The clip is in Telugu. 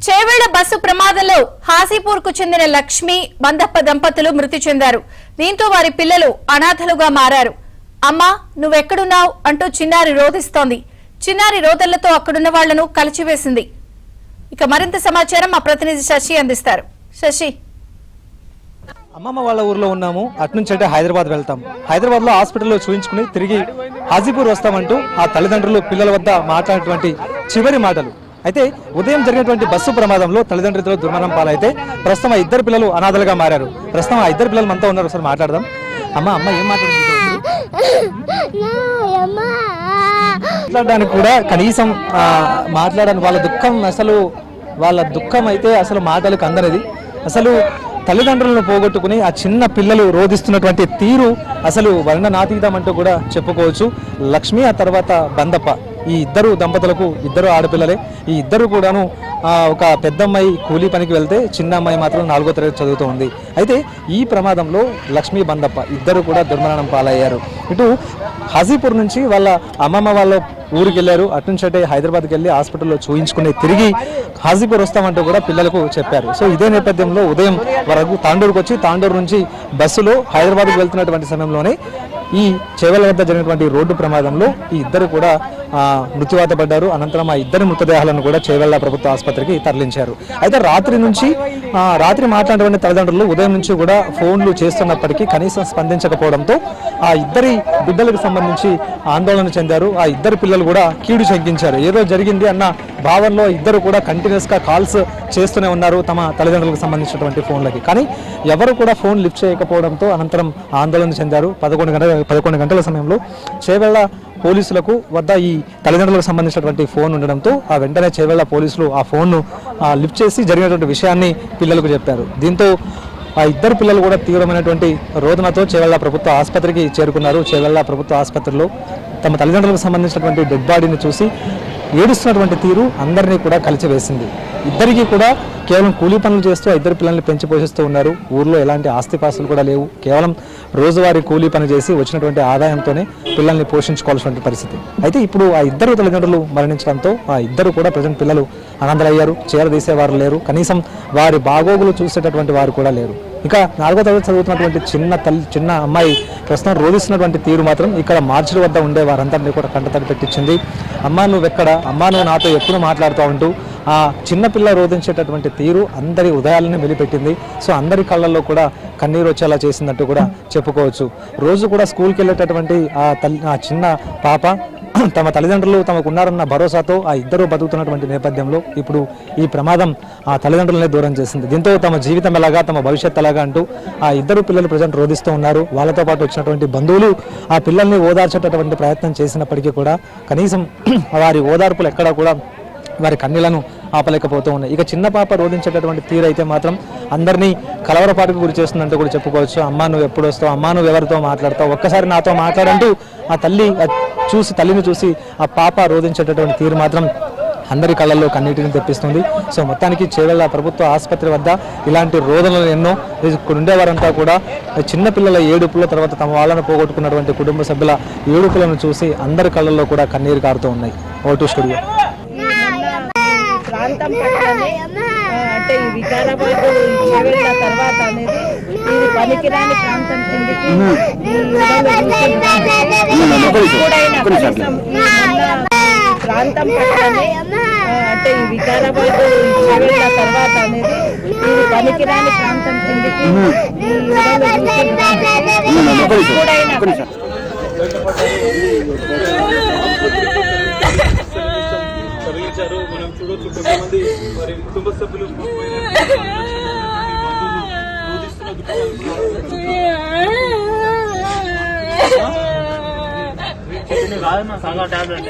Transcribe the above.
చేవేళ్ల బస్సు ప్రమాదంలో హాసీపూర్ కు చెందిన లక్ష్మి బందప్ప దంపతులు మృతి చెందారు. దీంతో వారి పిల్లలు అనాథలుగా మారారు. అమ్మా నువ్వెక్కడున్నావు అంటూ చిన్నారి రోధిస్తోంది. చిన్నారి రోదళ్లతో అక్కడున్న వాళ్లను కలిచివేసింది. ఇక మరింత సమాచారం మా ప్రతినిధి శశి అందిస్తారు. శశి, అమ్మమ్మ వాళ్ళ ఊర్లో ఉన్నాము. అట్నుంచి అంటే హైదరాబాద్ వెళ్తాం. హైదరాబాద్ లో హాస్పిటల్లో చూపించుకుని తిరిగి హాజీపూర్ వస్తామంటూ ఆ తల్లిదండ్రులు పిల్లల వద్ద మాట్లాడినటువంటి చివరి మాటలు. అయితే ఉదయం జరిగినటువంటి బస్సు ప్రమాదంలో తల్లిదండ్రులతో దుర్మరణం పాలైతే ప్రస్తుతం ఆ ఇద్దరు పిల్లలు అనాథలుగా మారారు. ప్రస్తుతం ఆ ఇద్దరు పిల్లలు మనతో ఉన్నారు. ఒకసారి మాట్లాడదాం. అమ్మ ఏం మాట్లాడడానికి కూడా కనీసం మాట్లాడని వాళ్ళ దుఃఖం అయితే అసలు మాటలకు అందనిది. అసలు తల్లిదండ్రులను పోగొట్టుకుని ఆ చిన్న పిల్లలు రోధిస్తున్నటువంటి తీరు అసలు వర్ణనాతీతం అంటూ కూడా చెప్పుకోవచ్చు. లక్ష్మి ఆ తర్వాత బందప్ప, ఈ ఇద్దరు దంపతులకు ఇద్దరు ఆడపిల్లలే. ఈ ఇద్దరు కూడాను ఒక పెద్దమ్మాయి కూలీ పనికి వెళ్తే చిన్న అమ్మాయి మాత్రం 4వ తరగతి చదువుతూ ఉంది. అయితే ఈ ప్రమాదంలో లక్ష్మి బందప్ప ఇద్దరు కూడా దుర్మరణం పాలయ్యారు. ఇటు హాజీపూర్ నుంచి వాళ్ళ అమ్మమ్మ వాళ్ళ ఊరికి వెళ్ళారు. అటునుంచి అంటే హైదరాబాద్కి వెళ్ళి హాస్పిటల్లో చూయించుకుని తిరిగి హాజీపూర్ వస్తామంటూ కూడా పిల్లలకు చెప్పారు. సో ఇదే నేపథ్యంలో ఉదయం వరకు తాండూరుకు వచ్చి తాండూరు నుంచి బస్సులో హైదరాబాద్కు వెళ్తున్నటువంటి సమయంలోనే ఈ చేవెళ్ల వద్ద జరిగినటువంటి రోడ్డు ప్రమాదంలో ఈ ఇద్దరు కూడా మృత్యువాత పడ్డారు. అనంతరం ఆ ఇద్దరి మృతదేహాలను కూడా చేవెళ్ల ప్రభుత్వ ఆసుపత్రికి తరలించారు. అయితే రాత్రి మాట్లాడినటువంటి తల్లిదండ్రులు ఉదయం నుంచి కూడా ఫోన్లు చేస్తున్నప్పటికీ కనీసం స్పందించకపోవడంతో ఆ ఇద్దరి బిడ్డలకు సంబంధించి ఆందోళన చెందారు. ఆ ఇద్దరు పిల్లలు కూడా కీడు శంకించారు. ఏదో జరిగింది అన్న భావనలో ఇద్దరు కూడా కంటిన్యూస్ గా కాల్స్ చేస్తూనే ఉన్నారు తమ తల్లిదండ్రులకు సంబంధించినటువంటి ఫోన్లకి. కానీ ఎవరు కూడా ఫోన్ లిఫ్ట్ చేయకపోవడంతో అనంతరం ఆందోళన చెందారు. 11 గంటల సమయంలో చేవెళ్ల పోలీసులకు వద్ద ఈ తల్లిదండ్రులకు సంబంధించినటువంటి ఫోన్ ఉండడంతో ఆ వెంటనే చేవెళ్ల పోలీసులు ఆ ఫోన్ను లిఫ్ట్ చేసి జరిగినటువంటి విషయాన్ని పిల్లలకు చెప్పారు. దీంతో ఆ ఇద్దరు పిల్లలు కూడా తీవ్రమైనటువంటి రోదనతో చేవెళ్ల ప్రభుత్వ ఆసుపత్రికి చేరుకున్నారు. చేవెళ్ల ప్రభుత్వ ఆసుపత్రిలో తమ తల్లిదండ్రులకు సంబంధించినటువంటి డెడ్ బాడీని చూసి ఏడుస్తున్నటువంటి తీరు అందరినీ కూడా కలిచివేసింది. ఇద్దరికీ కూడా కేవలం కూలీ పనులు చేస్తూ ఆ ఇద్దరు పిల్లల్ని పెంచి పోషిస్తూ ఉన్నారు. ఊర్లో ఎలాంటి ఆస్తిపాస్తులు కూడా లేవు. కేవలం రోజువారీ కూలీ పని చేసి వచ్చినటువంటి ఆదాయంతోనే పిల్లల్ని పోషించుకోవాల్సిన పరిస్థితి. అయితే ఇప్పుడు ఆ ఇద్దరు తల్లిదండ్రులు మరణించడంతో ఆ ఇద్దరు కూడా ప్రజెంట్ పిల్లలు అనాథలయ్యారు. చేరదీసేవారు లేరు. కనీసం వారి బాగోగులు చూసేటటువంటి వారు కూడా లేరు. ఇక 4వ తరగతి చదువుతున్నటువంటి చిన్న అమ్మాయి ప్రస్తుతం రోధిస్తున్నటువంటి తీరు మాత్రం ఇక్కడ మార్చిల వద్ద ఉండే వారందరినీ కూడా కంటతడి పెట్టించింది. అమ్మా నువ్వెక్కడ, అమ్మా నువ్వు నాతో ఎప్పుడు మాట్లాడుతూ ఉంటూ ఆ చిన్నపిల్ల రోధించేటటువంటి తీరు అందరి ఉదయాలని వెలిపెట్టింది. సో అందరి కళ్ళల్లో కూడా కన్నీరు వచ్చేలా చేసిందంటూ కూడా చెప్పుకోవచ్చు. రోజు కూడా స్కూల్కి వెళ్ళేటటువంటి ఆ చిన్న పాప తమ తల్లిదండ్రులు తమకున్నారన్న భరోసాతో ఆ ఇద్దరు బతుకుతున్నటువంటి నేపథ్యంలో ఇప్పుడు ఈ ప్రమాదం ఆ తల్లిదండ్రులనే దూరం చేసింది. దీంతో తమ జీవితం ఎలాగా, తమ భవిష్యత్ ఎలాగా అంటూ ఆ ఇద్దరు పిల్లలు ప్రజెంట్ రోధిస్తూ ఉన్నారు. వాళ్ళతో పాటు వచ్చినటువంటి బంధువులు ఆ పిల్లల్ని ఓదార్చేటటువంటి ప్రయత్నం చేసినప్పటికీ కూడా కనీసం వారి ఓదార్పులు ఎక్కడా కూడా వారి కన్నీళ్లను ఆపలేకపోతూ ఉన్నాయి. ఇక చిన్న పాప రోధించేటటువంటి తీరు అయితే మాత్రం అందరినీ కలవరపాటుకు గురి చేస్తుందంటూ కూడా చెప్పుకోవచ్చు. అమ్మా నువ్వు ఎప్పుడు వస్తావు, అమ్మా నువ్వు ఎవరితో మాట్లాడతావు, ఒక్కసారి నాతో మాట్లాడంటూ ఆ తల్లిని చూసి ఆ పాప రోధించేటటువంటి తీరు మాత్రం అందరి కళ్ళల్లో కన్నీటిని తెప్పిస్తుంది. సో మొత్తానికి చేవెళ్ల ప్రభుత్వ ఆసుపత్రి వద్ద ఇలాంటి రోదనలు ఎన్నో ఉండేవారంతా కూడా చిన్నపిల్లల ఏడుపుల తర్వాత తమ వాళ్ళను పోగొట్టుకున్నటువంటి కుటుంబ సభ్యుల ఏడుపులను చూసి అందరి కళ్ళల్లో కూడా కన్నీరు కారుతూ ఉన్నాయి. ఓటు స్టూడియో ప్రాంతం పక్కనే అంటే ఈ వికారాబాద్ చేవెళ్ళ తర్వాత అనేది ఇది పనికిరాని ప్రాంతం కిందకి ప్రాంతం పక్కనే అంటే ఈ వికారాబాద్ చేవెళ్ళ తర్వాత అనేది ఇది పనికిరాని ప్రాంతం కిందకి మనం చూడొచ్చు కొంతమంది మరి కుటుంబ సభ్యులు టాబ్లెట్